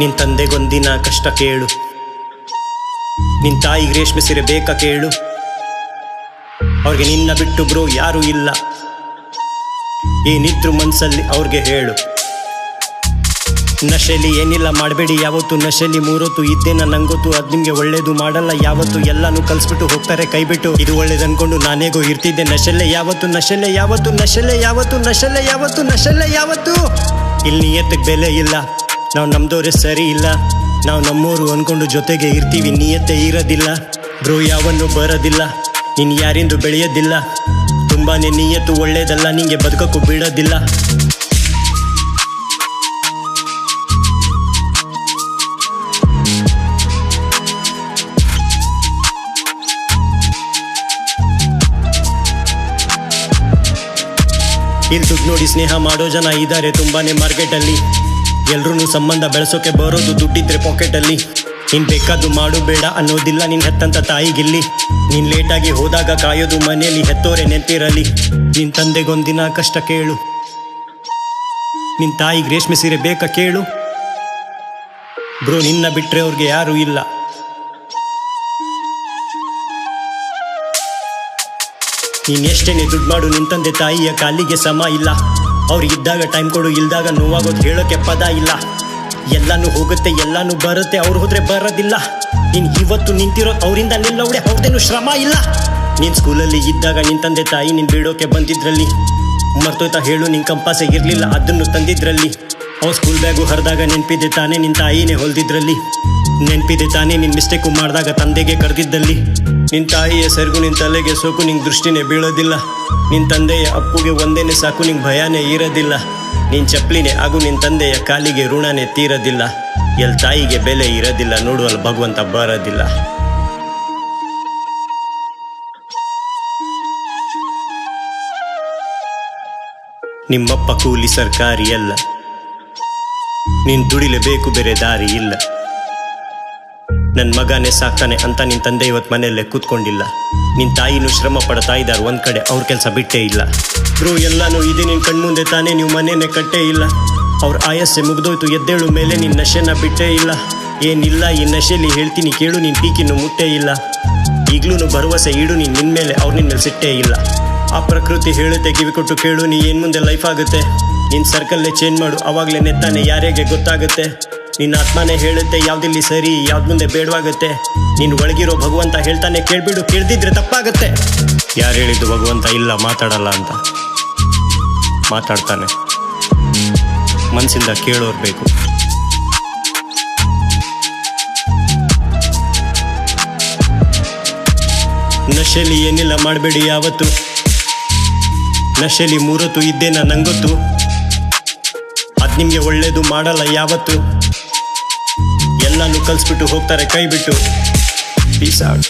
ನಿನ್ ತಂದೆಗೊಂದಿನ ಕಷ್ಟ ಕೇಳು, ನಿನ್ ತಾಯಿಗೆ ರೇಷ್ಮೆ ಸೀರೆ ಬೇಕಾ ಕೇಳು. ಅವ್ರಿಗೆ ನಿನ್ನ ಬಿಟ್ಟು ಬ್ರೋ ಯಾರೂ ಇಲ್ಲ, ಏನಿದ್ರು ಮನ್ಸಲ್ಲಿ ಅವ್ರಿಗೆ ಹೇಳು. ನಶೆಲಿ ಏನಿಲ್ಲ ಮಾಡಬೇಡಿ ಯಾವತ್ತು, ನಶೆಲಿ ಮೂರೊತ್ತು ಇದ್ದೇನ ನಂಗೊತ್ತು. ಅದ್ ನಿಮ್ಗೆ ಒಳ್ಳೇದು ಮಾಡಲ್ಲ ಯಾವತ್ತು, ಎಲ್ಲಾನು ಕಲ್ಸ್ಬಿಟ್ಟು ಹೋಗ್ತಾರೆ ಕೈಬಿಟ್ಟು. ಇದು ಒಳ್ಳೇದು ಅನ್ಕೊಂಡು ನಾನೇಗೋ ಇರ್ತಿದ್ದೆ ನಶೆಲೆ ಯಾವತ್ತು, ನಶೆಲೆ ಯಾವತ್ತು, ನಶೆಲೆ ಯಾವತ್ತು, ನಶೆಲೆ ಯಾವತ್ತು, ನಶೆಲೆ ಯಾವತ್ತು. ಇಲ್ಲಿ ನಿಯತ್ತಿಗೆ ಬೆಲೆ ಇಲ್ಲ, ನಾವು ನಮ್ದೋರೆ ಸರಿ ಇಲ್ಲ. ನಾವು ನಮ್ಮೋರು ಅನ್ಕೊಂಡು ಜೊತೆಗೆ ಇರ್ತೀವಿ, ನಿಯತ್ತೆ ಇರೋದಿಲ್ಲ. ಬ್ರೋ ಯಾವನ್ನು ಬರೋದಿಲ್ಲ, ನೀನು ಯಾರಿಂದು ಬೆಳೆಯೋದಿಲ್ಲ. ತುಂಬಾನೇ ನಿಯತ್ತು ಒಳ್ಳೇದಲ್ಲ, ನಿಂಗೆ ಬದುಕಕ್ಕೂ ಬಿಡೋದಿಲ್ಲ. ಇಲ್ಲಿ ದುಡ್ಡು ನೋಡಿ ಸ್ನೇಹ ಮಾಡೋ ಜನ ಇದ್ದಾರೆ ತುಂಬಾನೇ ಮಾರ್ಕೆಟಲ್ಲಿ. ಎಲ್ರೂ ಸಂಬಂಧ ಬೆಳೆಸೋಕೆ ಬರೋದು ದುಡ್ಡಿದ್ರೆ ಪಾಕೆಟಲ್ಲಿ. ನೀನು ಬೇಕಾದ್ದು ಮಾಡು ಬೇಡ ಅನ್ನೋದಿಲ್ಲ ನಿನ್ನ ಹೆತ್ತಂತ ತಾಯಿಗಿಲ್ಲಿ. ನೀನು ಲೇಟಾಗಿ ಹೋದಾಗ ಕಾಯೋದು ಮನೆಯಲ್ಲಿ ಹೆತ್ತೋರೆ ನೆನಪಿರಲಿ. ನಿನ್ನ ತಂದೆಗೊಂದಿನ ಕಷ್ಟ ಕೇಳು, ನಿನ್ನ ತಾಯಿಗೆ ರೇಷ್ಮೆ ಸೀರೆ ಬೇಕಾ ಕೇಳು. ಬ್ರೋ ನಿನ್ನ ಬಿಟ್ರೆ ಅವ್ರಿಗೆ ಯಾರೂ ಇಲ್ಲ. ನೀನು ಎಷ್ಟೇನೆ ದುಡ್ಡು ಮಾಡು, ನಿನ್ನ ತಂದೆ ತಾಯಿಯ ಕಾಲಿಗೆ ಸಮ ಇಲ್ಲ. ಅವ್ರಿಗಿದ್ದಾಗ ಟೈಮ್ ಕೊಡು, ಇಲ್ದಾಗ ನೋವಾಗೋದು ಹೇಳೋಕೆ ಪದ ಇಲ್ಲ. ಎಲ್ಲಾನು ಹೋಗುತ್ತೆ ಎಲ್ಲಾನು ಬರುತ್ತೆ, ಅವ್ರು ಹೋದ್ರೆ ಬರೋದಿಲ್ಲ. ನೀನು ಇವತ್ತು ನಿಂತಿರೋದು ಅವರಿಂದ ನಿಲ್ಲವಡೆ, ಅವ್ರದೇನು ಶ್ರಮ ಇಲ್ಲ. ನೀನು ಸ್ಕೂಲಲ್ಲಿ ಇದ್ದಾಗ ನಿನ್ನ ತಂದೆ ತಾಯಿ ನೀನು ಬಿಡೋಕೆ ಬಂದಿದ್ರಲ್ಲಿ. ಮರ್ತೋಯ್ತಾ ಹೇಳು, ನಿನ್ನ ಕಂಪಾಸೆ ಇರಲಿಲ್ಲ ಅದನ್ನು ತಂದಿದ್ರಲ್ಲಿ. ಅವ್ರು ಸ್ಕೂಲ್ ಬ್ಯಾಗು ಹರಿದಾಗ ನೆನಪಿದೆ ತಾನೇ ನಿನ್ನ ತಾಯಿನೇ ಹೊಲ್ದಿದ್ರಲ್ಲಿ. ನೆನಪಿದೆ ತಾನೇ ನಿನ್ನ ಮಿಸ್ಟೇಕು ಮಾಡಿದಾಗ ತಂದೆಗೆ ಕರೆದಿದ್ದಲ್ಲಿ. ನಿನ್ನ ತಾಯಿಯ ಸೆರಗು ನಿನ್ನ ತಲೆಗೆ ಸೋಕು, ನಿಂಗೆ ದೃಷ್ಟಿನೇ ಬೀಳೋದಿಲ್ಲ. ನಿನ್ನ ತಂದೆಯ ಅಪ್ಪುಗೆ ಒಂದೇನೆ ಸಾಕು, ನಿಂಗೆ ಭಯನೇ ಇರೋದಿಲ್ಲ. ನಿನ್ನ ಚಪ್ಪಲಿನೇ ಆಗು, ನಿನ್ನ ತಂದೆಯ ಕಾಲಿಗೆ ಋಣನೇ ತೀರೋದಿಲ್ಲ. ಎಲ್ಲಿ ತಾಯಿಗೆ ಬೆಲೆ ಇರೋದಿಲ್ಲ ನೋಡು, ಅಲ್ಲಿ ಭಗವಂತ ಬರೋದಿಲ್ಲ. ನಿಮ್ಮಪ್ಪ ಕೂಲಿ ಸರ್ಕಾರಿ ಅಲ್ಲ, ನೀನು ದುಡಿಲೇಬೇಕು, ಬೇರೆ ದಾರಿ ಇಲ್ಲ. ನನ್ನ ಮಗನೇ ಸಾಕ್ತಾನೆ ಅಂತ ನಿನ್ನ ತಂದೆ ಇವತ್ತು ಮನೆಯಲ್ಲೇ ಕೂತ್ಕೊಂಡಿಲ್ಲ. ನಿನ್ನ ತಾಯಿನೂ ಶ್ರಮ ಪಡ್ತಾ ಇದ್ದಾರೆ ಒಂದು ಕಡೆ, ಅವ್ರ ಕೆಲಸ ಬಿಟ್ಟೇ ಇಲ್ಲ. ಬ್ರೋ ಎಲ್ಲಾನು ಇದೆ ನಿನ್ನ ಕಣ್ಮುಂದೆ ತಾನೇ, ನೀವು ಮನೇನೆ ಕಟ್ಟೇ ಇಲ್ಲ. ಅವ್ರ ಆಯಸ್ಸೆ ಮುಗ್ದೋಯ್ತು, ಎದ್ದೇಳು ಮೇಲೆ ನಿನ್ನ ನಶೆನ ಬಿಟ್ಟೇ ಇಲ್ಲ. ಏನಿಲ್ಲ ಈ ನಶೆಲಿ ಹೇಳ್ತೀನಿ ಕೇಳು, ನಿನ್ನ ಪೀಕಿನ್ನು ಮುಟ್ಟೇ ಇಲ್ಲ. ಈಗ್ಲೂ ಭರವಸೆ ಇಡು ನೀನು ನಿನ್ನ ಮೇಲೆ, ಅವ್ರು ನಿನ್ನ ಮೇಲೆ ಸಿಟ್ಟೇ ಇಲ್ಲ. ಆ ಪ್ರಕೃತಿ ಹೇಳುತ್ತೆ ಕಿವಿ ಕೊಟ್ಟು ಕೇಳು, ನೀ ಏನು ಮುಂದೆ ಲೈಫ್ ಆಗುತ್ತೆ. ನಿನ್ನ ಸರ್ಕಲ್ಲೇ ಚೇಂಜ್ ಮಾಡು, ಅವಾಗಲೇ ನೆತ್ತಾನೆ ಯಾರಿಗೆ ಗೊತ್ತಾಗುತ್ತೆ. ನಿನ್ನ ಆತ್ಮನೇ ಹೇಳುತ್ತೆ ಯಾವ್ದಿಲ್ಲಿ ಸರಿ ಯಾವ್ದು ಮುಂದೆ ಬೇಡವಾಗುತ್ತೆ. ನೀನು ಒಳಗಿರೋ ಭಗವಂತ ಹೇಳ್ತಾನೆ ಕೇಳ್ಬಿಡು, ಕೇಳ್ದಿದ್ರೆ ತಪ್ಪಾಗುತ್ತೆ. ಯಾರು ಹೇಳಿದ್ದು ಭಗವಂತ ಇಲ್ಲ ಮಾತಾಡಲ್ಲ ಅಂತ? ಮಾತಾಡ್ತಾನೆ, ಮನಸ್ಸಿಂದ ಕೇಳೋರು ಬೇಕು. ನಶೆಲಿ ಏನಿಲ್ಲ ಮಾಡಬೇಡಿ ಯಾವತ್ತು, ನಶೆಲಿ ಮೂರೊತ್ತು ಇದ್ದೇನ ನಂಗೊತ್ತು. ಅದು ನಿಮಗೆ ಒಳ್ಳೇದು ಮಾಡಲ್ಲ ಯಾವತ್ತು, ಎಲ್ಲಾನು ಕಲ್ಸ್ಬಿಟ್ಟು ಹೋಗ್ತಾರೆ ಕೈ ಬಿಟ್ಟು. Piece out.